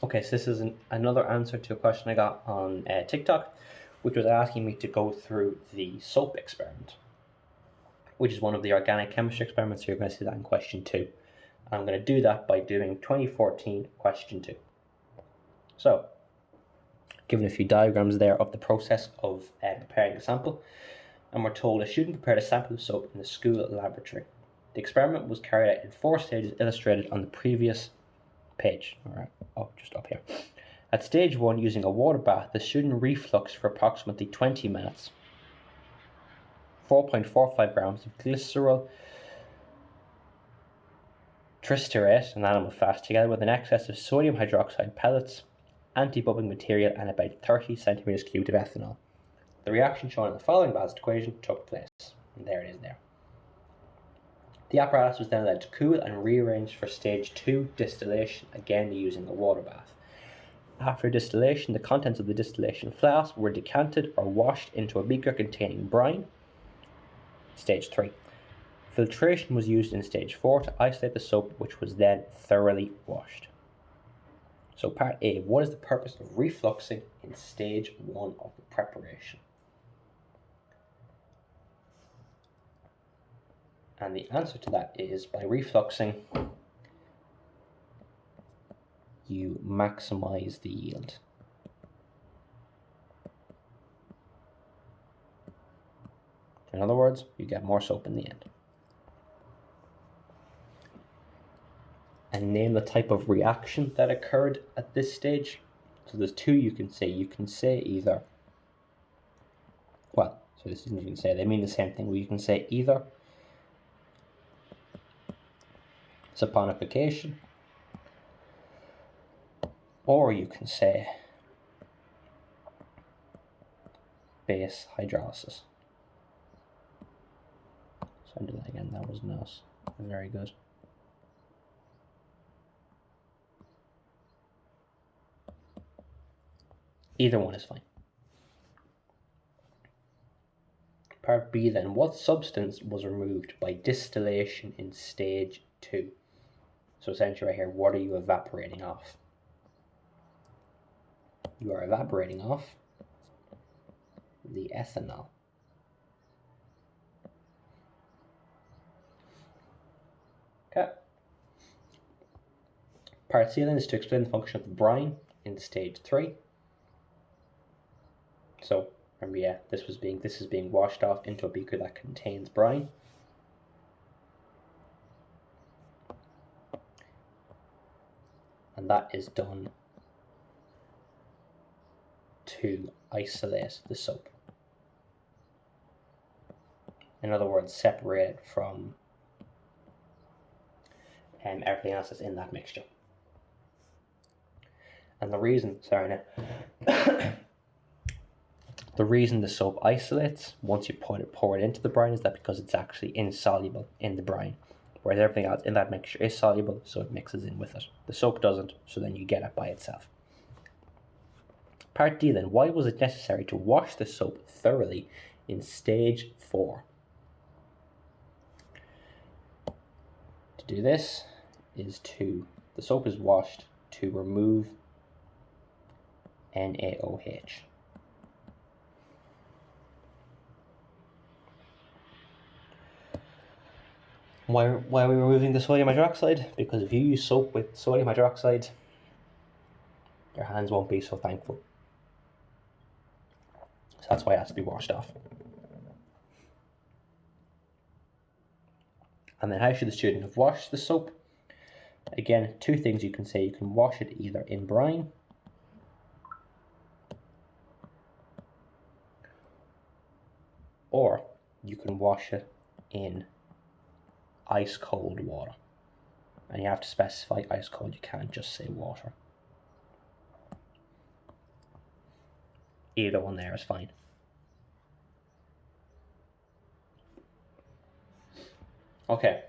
Okay, so this is another answer to a question I got on TikTok, which was asking me to go through the soap experiment, which is one of the organic chemistry experiments. So you're going to see that in question 2. I'm going to do that by doing 2014 question 2. So, given a few diagrams there of the process of preparing a sample, and we're told a student prepared a sample of soap in the school laboratory. The experiment was carried out in 4 stages illustrated on the previous page. Alright, just up here. At stage 1, using a water bath, the student refluxed for approximately 20 minutes. 4.45 grams of glycerol tristerate, an animal fat, together with an excess of sodium hydroxide pellets, anti-bubbling material, and about 30 centimeters cubed of ethanol. The reaction shown in the following balanced equation took place. And there it is there. The apparatus was then allowed to cool and rearranged for stage 2 distillation, again using a water bath. After distillation, the contents of the distillation flask were decanted or washed into a beaker containing brine, stage 3. Filtration was used in stage 4 to isolate the soap, which was then thoroughly washed. So part A, what is the purpose of refluxing in stage 1 of the preparation? And the answer to that is, by refluxing, you maximize the yield. In other words, you get more soap in the end. And name the type of reaction that occurred at this stage. So there's 2 you can say. You can say either, well, so this isn't you can say, they mean the same thing. You can say either saponification, or you can say base hydrolysis. So I'll do that again, that was not very good. Either one is fine. Part B then, what substance was removed by distillation in stage 2? So essentially right here, what are you evaporating off? You are evaporating off the ethanol. Okay. Part C then is to explain the function of the brine in stage 3. So remember, yeah, this is being washed off into a beaker that contains brine. And that is done to isolate the soap. In other words, separate it from everything else that's in that mixture. And the reason, the reason the soap isolates once you pour it into the brine is that because it's actually insoluble in the brine, whereas everything else in that mixture is soluble, so it mixes in with it. The soap doesn't, so then you get it by itself. Part D then, why was it necessary to wash the soap thoroughly in stage 4? To do this is the soap is washed to remove NaOH. Why are we removing the sodium hydroxide? Because if you use soap with sodium hydroxide, your hands won't be so thankful. So that's why it has to be washed off. And then how should the student have washed the soap? Again, 2 things you can say. You can wash it either in brine or you can wash it in ice cold water. And you have to specify ice cold, you can't just say water. Either one there is fine. Okay,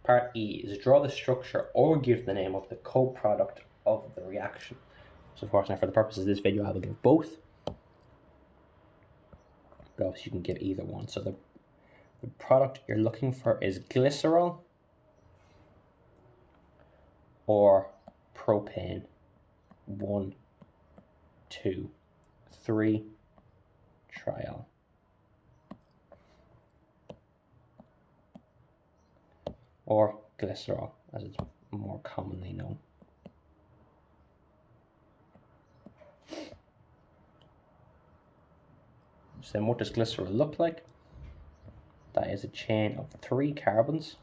part E is draw the structure or give the name of the co-product of the reaction. So of course now for the purposes of this video I will give both. But obviously you can give either one. So the product you're looking for is glycerol or propane 1, 2, 3 trial. Or glycerol, as it's more commonly known. So then what does glycerol look like? That is a chain of 3 carbons,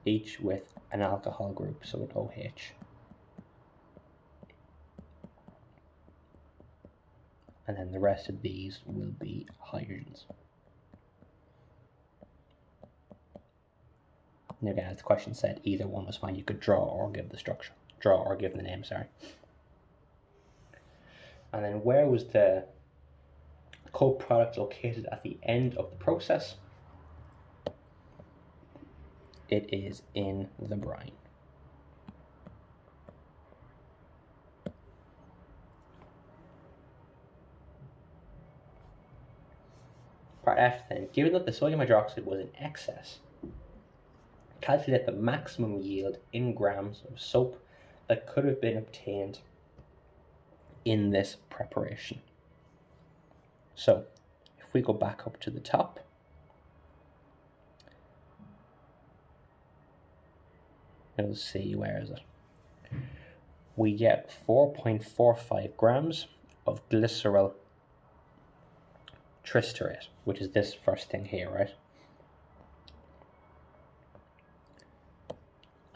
each with an alcohol group, so an OH. And then the rest of these will be hydrogens. And again, as the question said, either one was fine. You could draw or give the structure. Draw or give the name, sorry. And then where was the co-product located at the end of the process? It is in the brine. Part F then, given that the sodium hydroxide was in excess, calculate the maximum yield in grams of soap that could have been obtained in this preparation. So if we go back up to the top, we'll see, where is it? We get 4.45 grams of glycerol tristerate, which is this first thing here, right?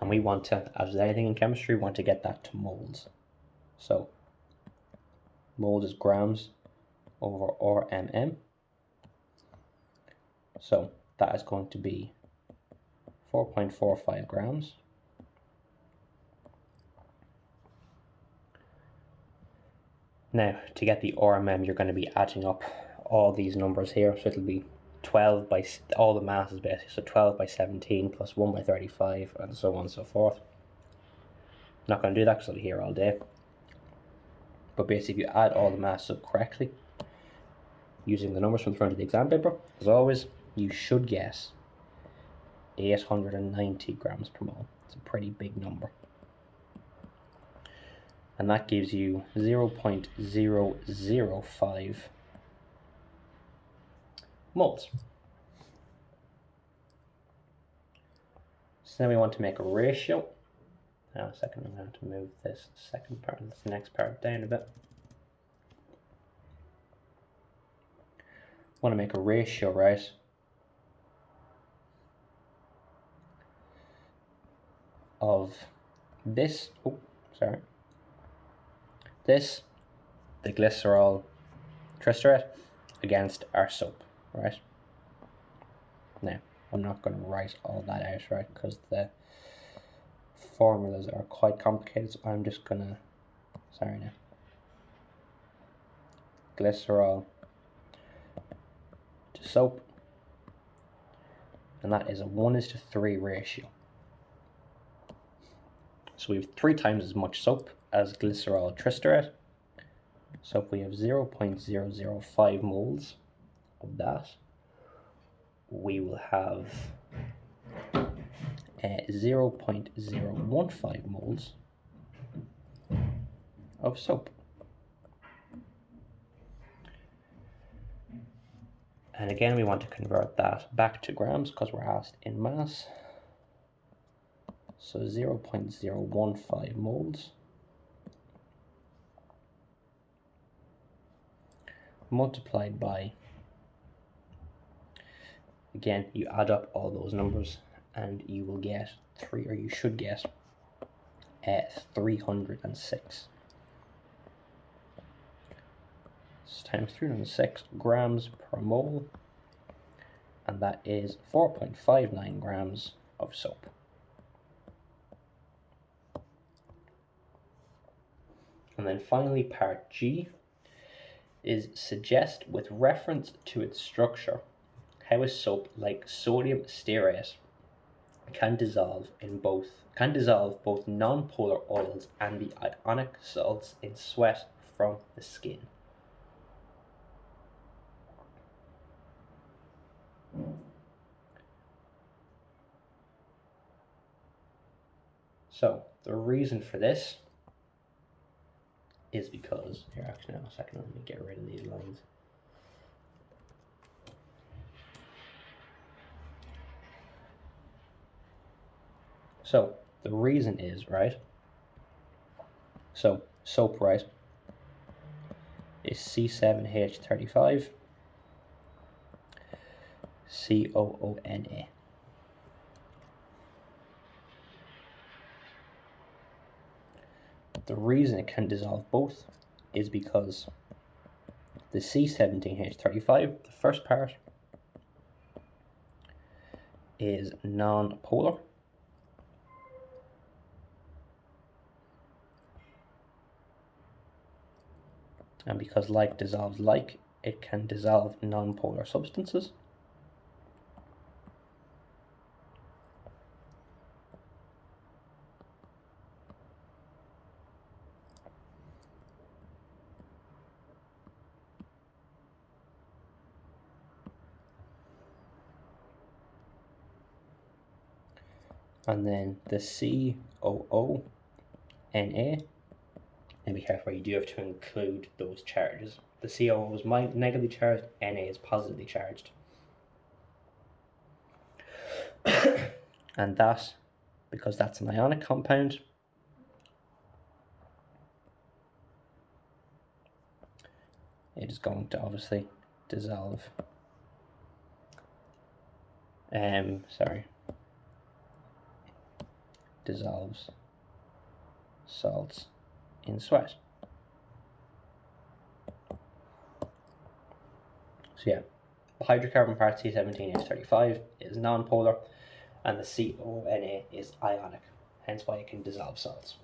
And we want to, as with anything in chemistry, we want to get that to moles. So moles is grams over RMM. So that is going to be 4.45 grams. Now, to get the RMM, you're going to be adding up all these numbers here. So it'll be 12 by, all the masses basically, so 12 by 17 plus 1 by 35, and so on and so forth. I'm not going to do that because I'll be here all day. But basically, if you add all the masses up correctly, using the numbers from the front of the exam paper, as always, you should get 890 grams per mole. It's a pretty big number. And that gives you 0.005 moles. So now we want to make a ratio. Now a second, I'm going to move this second part, this next part down a bit. Want to make a ratio, right? Of this, this, the glycerol tristerate, against our soap, right? Now, I'm not going to write all that out, right, because the formulas are quite complicated, so I'm just going to, glycerol to soap, and that is a 1:3 ratio. So we have 3 times as much soap as glycerol tristerate. So if we have 0.005 moles of that, we will have 0.015 moles of soap. And again, we want to convert that back to grams because we're asked in mass. So 0.015 moles multiplied by, again, you add up all those numbers and you will get you should get 306. So times 306 grams per mole, and that is 4.59 grams of soap. And then finally, part G is suggest with reference to its structure how a soap like sodium stearate can dissolve both non-polar oils and the ionic salts in sweat from the skin. So the reason for this is because, here actually now a second, let me get rid of these lines. So the reason is, right, so soap, right, is C7H35 COONA. The reason it can dissolve both is because the C17H35, the first part, is non-polar, and because like dissolves like, it can dissolve non-polar substances. And then the COONA, and be careful, you do have to include those charges. The COO is negatively charged, Na is positively charged. And that, because that's an ionic compound, it is going to obviously dissolve. Dissolves salts in sweat. So yeah, the hydrocarbon part C17H35 is non-polar, and the CONA is ionic, hence why it can dissolve salts.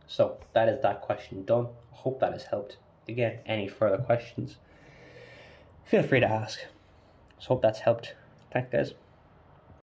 So that is that question done. I hope that has helped. Again, any further questions, feel free to ask. So hope that's helped. Thanks, guys.